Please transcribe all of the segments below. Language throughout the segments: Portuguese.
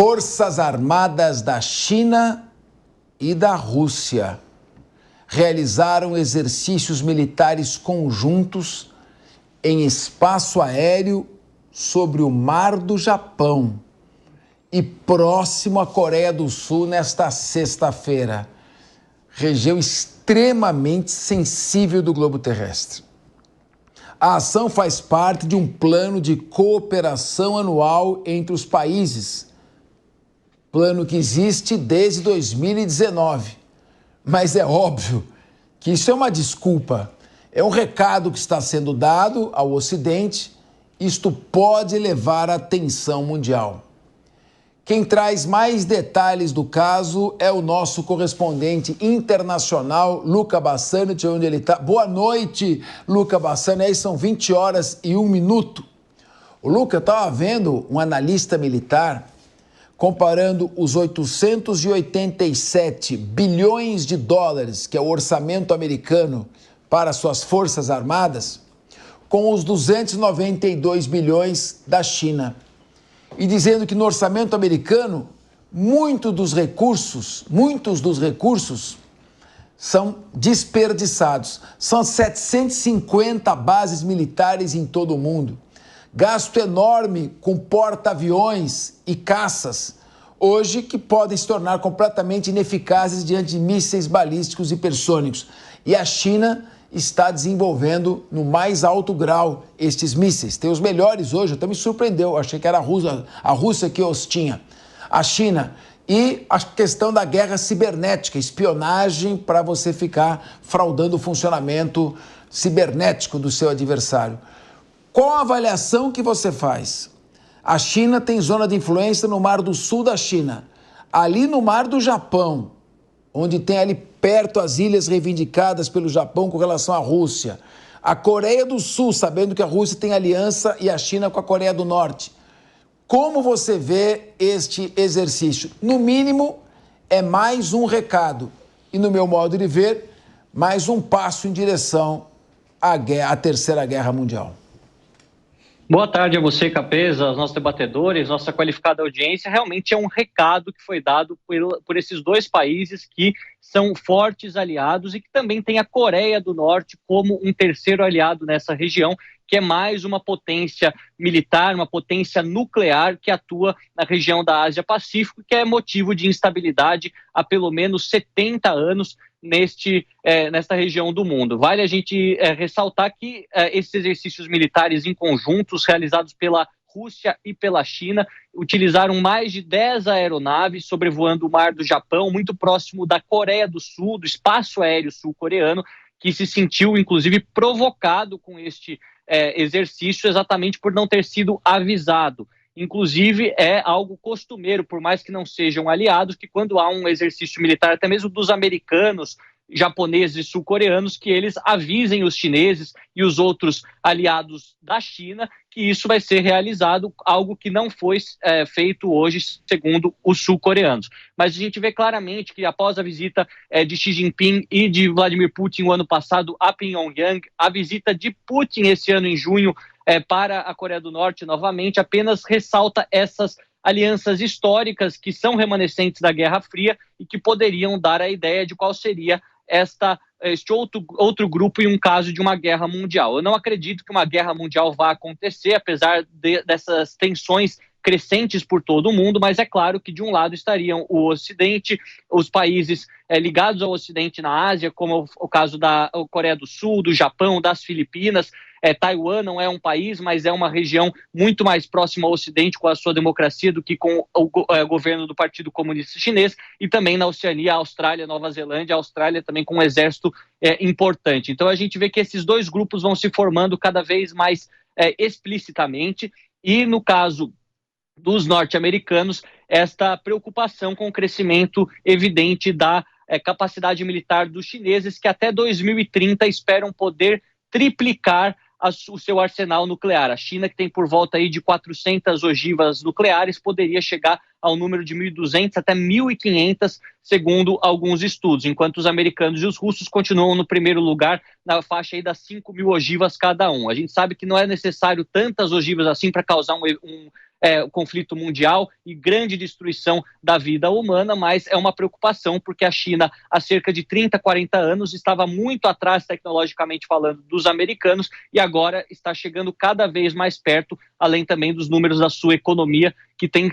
Forças Armadas da China e da Rússia realizaram exercícios militares conjuntos em espaço aéreo sobre o Mar do Japão e próximo à Coreia do Sul nesta sexta-feira, região extremamente sensível do globo terrestre. A ação faz parte de um plano de cooperação anual entre os países, plano que existe desde 2019. Mas é óbvio que isso é uma desculpa, é um recado que está sendo dado ao Ocidente. Isto pode levar à tensão mundial. Quem traz mais detalhes do caso é o nosso correspondente internacional, Luca Bassani, de onde ele está. Boa noite, Luca Bassani. Aí são 20h01. O Luca, eu estava vendo um analista militar comparando os 887 bilhões de dólares, que é o orçamento americano para suas forças armadas, com os 292 bilhões da China. E dizendo que no orçamento americano, muitos dos recursos são desperdiçados. São 750 bases militares em todo o mundo. Gasto enorme com porta-aviões e caças, hoje que podem se tornar completamente ineficazes diante de mísseis balísticos hipersônicos. E a China está desenvolvendo no mais alto grau estes mísseis. Tem os melhores hoje, até me surpreendeu, achei que era a Rússia que os tinha. A China. E a questão da guerra cibernética, espionagem para você ficar fraudando o funcionamento cibernético do seu adversário. Qual a avaliação que você faz? A China tem zona de influência no Mar do Sul da China. Ali no Mar do Japão, onde tem ali perto as ilhas reivindicadas pelo Japão com relação à Rússia. A Coreia do Sul, sabendo que a Rússia tem aliança e a China com a Coreia do Norte. Como você vê este exercício? No mínimo, é mais um recado. E no meu modo de ver, mais um passo em direção à Terceira Guerra Mundial. Boa tarde a você, Capeza, aos nossos debatedores, nossa qualificada audiência. Realmente é um recado que foi dado por esses dois países que são fortes aliados e que também tem a Coreia do Norte como um terceiro aliado nessa região, que é mais uma potência militar, uma potência nuclear que atua na região da Ásia-Pacífico, que é motivo de instabilidade há pelo menos 70 anos nesta região do mundo. Vale a gente ressaltar que esses exercícios militares em conjuntos realizados pela Rússia e pela China utilizaram mais de 10 aeronaves sobrevoando o Mar do Japão, muito próximo da Coreia do Sul, do espaço aéreo sul-coreano, que se sentiu, inclusive, provocado com este exercício exatamente por não ter sido avisado. Inclusive, é algo costumeiro, por mais que não sejam aliados, que quando há um exercício militar, até mesmo dos americanos, japoneses e sul-coreanos, que eles avisem os chineses e os outros aliados da China que isso vai ser realizado, algo que não foi feito hoje, segundo os sul-coreanos. Mas a gente vê claramente que após a visita de Xi Jinping e de Vladimir Putin o ano passado a Pyongyang, a visita de Putin esse ano em junho para a Coreia do Norte novamente apenas ressalta essas alianças históricas que são remanescentes da Guerra Fria e que poderiam dar a ideia de qual seria este outro grupo em um caso de uma guerra mundial. Eu não acredito que uma guerra mundial vá acontecer, apesar dessas tensões crescentes por todo o mundo, mas é claro que de um lado estariam o Ocidente, os países ligados ao Ocidente na Ásia, como o caso da Coreia do Sul, do Japão, das Filipinas. Taiwan não é um país, mas é uma região muito mais próxima ao Ocidente com a sua democracia do que com o governo do Partido Comunista Chinês, e também na Oceania, Austrália, Nova Zelândia, a Austrália também com um exército importante. Então a gente vê que esses dois grupos vão se formando cada vez mais explicitamente, e no caso dos norte-americanos, esta preocupação com o crescimento evidente da capacidade militar dos chineses, que até 2030 esperam poder triplicar o seu arsenal nuclear. A China, que tem por volta aí de 400 ogivas nucleares, poderia chegar ao número de 1.200 até 1.500, segundo alguns estudos, enquanto os americanos e os russos continuam no primeiro lugar, na faixa aí das 5.000 ogivas cada um. A gente sabe que não é necessário tantas ogivas assim para causar um conflito mundial e grande destruição da vida humana, mas é uma preocupação porque a China, há cerca de 30, 40 anos, estava muito atrás, tecnologicamente falando, dos americanos e agora está chegando cada vez mais perto, além também dos números da sua economia, que tem,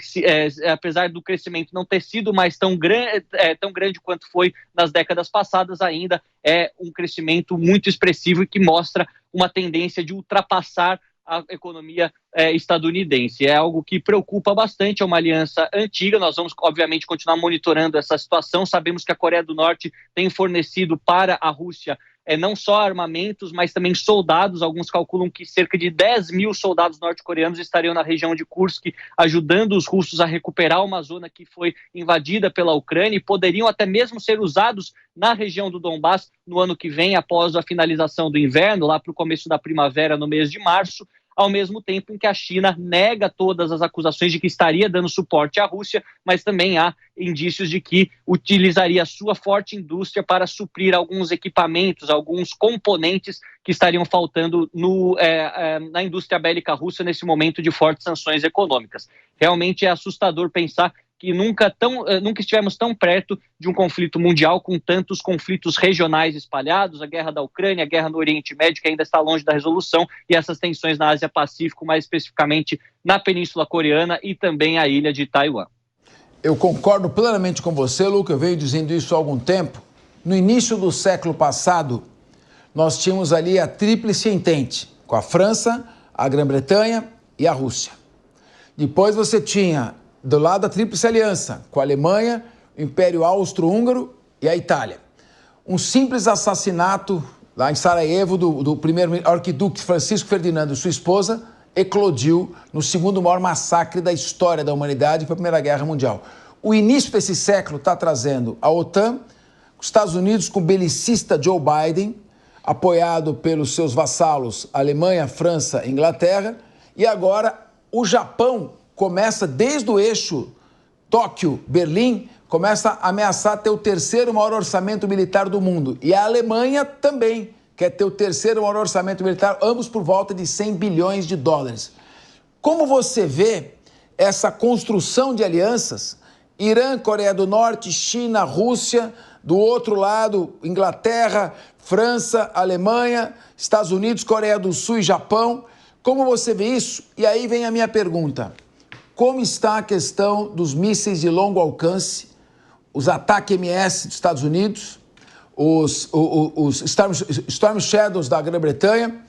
apesar do crescimento não ter sido mais tão grande quanto foi nas décadas passadas, ainda é um crescimento muito expressivo e que mostra uma tendência de ultrapassar a economia estadunidense. É algo que preocupa bastante, é uma aliança antiga, nós vamos, obviamente, continuar monitorando essa situação. Sabemos que a Coreia do Norte tem fornecido para a Rússia não só armamentos, mas também soldados. Alguns calculam que cerca de 10 mil soldados norte-coreanos estariam na região de Kursk, ajudando os russos a recuperar uma zona que foi invadida pela Ucrânia e poderiam até mesmo ser usados na região do Donbass no ano que vem, após a finalização do inverno, lá para o começo da primavera, no mês de março, ao mesmo tempo em que a China nega todas as acusações de que estaria dando suporte à Rússia, mas também há indícios de que utilizaria a sua forte indústria para suprir alguns equipamentos, alguns componentes que estariam faltando na indústria bélica russa nesse momento de fortes sanções econômicas. Realmente é assustador pensar que nunca estivemos tão perto de um conflito mundial, com tantos conflitos regionais espalhados, a guerra da Ucrânia, a guerra no Oriente Médio, que ainda está longe da resolução, e essas tensões na Ásia-Pacífico, mais especificamente na Península Coreana e também a ilha de Taiwan. Eu concordo plenamente com você, Luca, eu venho dizendo isso há algum tempo. No início do século passado, nós tínhamos ali a Tríplice Entente, com a França, a Grã-Bretanha e a Rússia. Depois você tinha, do lado da Tríplice Aliança, com a Alemanha, o Império Austro-Húngaro e a Itália. Um simples assassinato lá em Sarajevo do primeiro arquiduque Francisco Ferdinando e sua esposa eclodiu no segundo maior massacre da história da humanidade, que foi a Primeira Guerra Mundial. O início desse século está trazendo a OTAN, os Estados Unidos com o belicista Joe Biden, apoiado pelos seus vassalos Alemanha, França e Inglaterra, e agora o Japão começa desde o eixo Tóquio-Berlim, começa a ameaçar ter o terceiro maior orçamento militar do mundo. E a Alemanha também quer ter o terceiro maior orçamento militar, ambos por volta de 100 bilhões de dólares. Como você vê essa construção de alianças? Irã, Coreia do Norte, China, Rússia, do outro lado, Inglaterra, França, Alemanha, Estados Unidos, Coreia do Sul e Japão. Como você vê isso? E aí vem a minha pergunta. Como está a questão dos mísseis de longo alcance, os ATACMS dos Estados Unidos, os Storm Shadows da Grã-Bretanha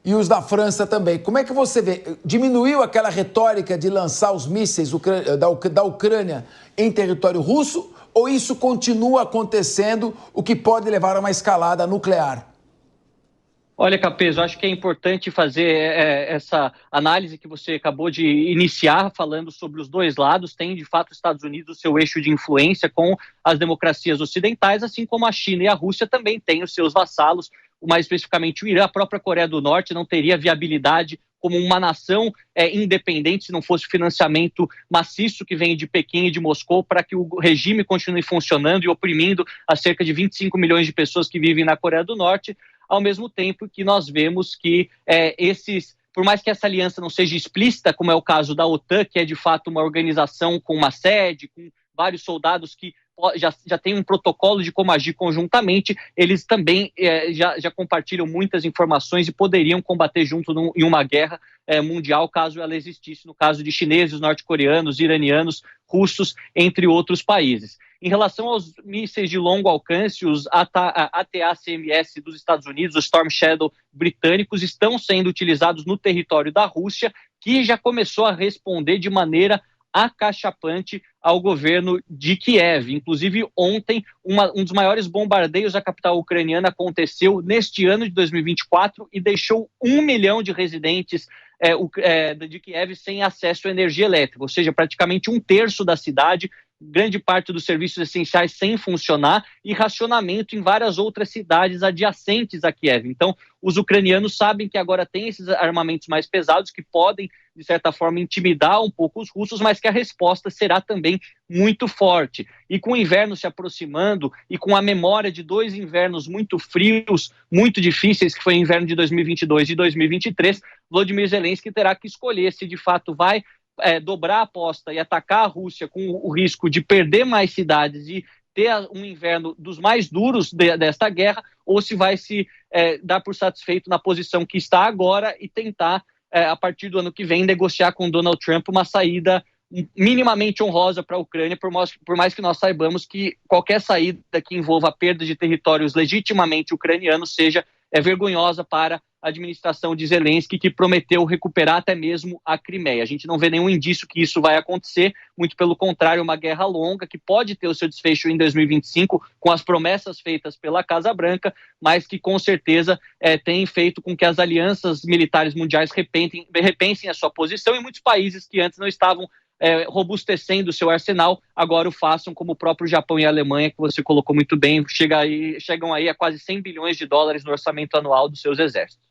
e os da França também? Como é que você vê? Diminuiu aquela retórica de lançar os mísseis da Ucrânia em território russo ou isso continua acontecendo, o que pode levar a uma escalada nuclear? Olha, Capezzo, acho que é importante fazer essa análise que você acabou de iniciar, falando sobre os dois lados. Tem, de fato, os Estados Unidos o seu eixo de influência com as democracias ocidentais, assim como a China e a Rússia também têm os seus vassalos, mais especificamente o Irã. A própria Coreia do Norte não teria viabilidade como uma nação independente se não fosse o financiamento maciço que vem de Pequim e de Moscou para que o regime continue funcionando e oprimindo as cerca de 25 milhões de pessoas que vivem na Coreia do Norte, ao mesmo tempo que nós vemos que por mais que essa aliança não seja explícita, como é o caso da OTAN, que é de fato uma organização com uma sede, com vários soldados que já tem um protocolo de como agir conjuntamente, eles também já compartilham muitas informações e poderiam combater junto em uma guerra mundial, caso ela existisse, no caso de chineses, norte-coreanos, iranianos, russos, entre outros países. Em relação aos mísseis de longo alcance, os ATACMS dos Estados Unidos, os Storm Shadow britânicos, estão sendo utilizados no território da Rússia, que já começou a responder de maneira acachapante ao governo de Kiev. Inclusive, ontem, um dos maiores bombardeios à capital ucraniana aconteceu neste ano de 2024 e deixou 1 milhão de residentes de Kiev sem acesso à energia elétrica, ou seja, praticamente 1/3 da cidade, grande parte dos serviços essenciais sem funcionar e racionamento em várias outras cidades adjacentes a Kiev. Então, os ucranianos sabem que agora tem esses armamentos mais pesados que podem, de certa forma, intimidar um pouco os russos, mas que a resposta será também muito forte. E com o inverno se aproximando e com a memória de 2 invernos muito frios, muito difíceis, que foi o inverno de 2022 e 2023, Volodymyr Zelensky terá que escolher se de fato vai dobrar a aposta e atacar a Rússia com o risco de perder mais cidades e ter um inverno dos mais duros desta guerra, ou se vai se dar por satisfeito na posição que está agora e tentar, a partir do ano que vem, negociar com Donald Trump uma saída minimamente honrosa para a Ucrânia, por mais que nós saibamos que qualquer saída que envolva a perda de territórios legitimamente ucranianos seja vergonhosa para a administração de Zelensky, que prometeu recuperar até mesmo a Crimeia. A gente não vê nenhum indício que isso vai acontecer, muito pelo contrário, uma guerra longa que pode ter o seu desfecho em 2025 com as promessas feitas pela Casa Branca, mas que com certeza tem feito com que as alianças militares mundiais repensem a sua posição, e muitos países que antes não estavam robustecendo o seu arsenal, agora o façam, como o próprio Japão e a Alemanha, que você colocou muito bem, chegam aí a quase 100 bilhões de dólares no orçamento anual dos seus exércitos.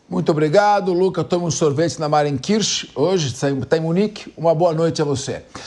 Muito obrigado, Luca. Toma um sorvete na Marienkirche, hoje está em Munique. Uma boa noite a você.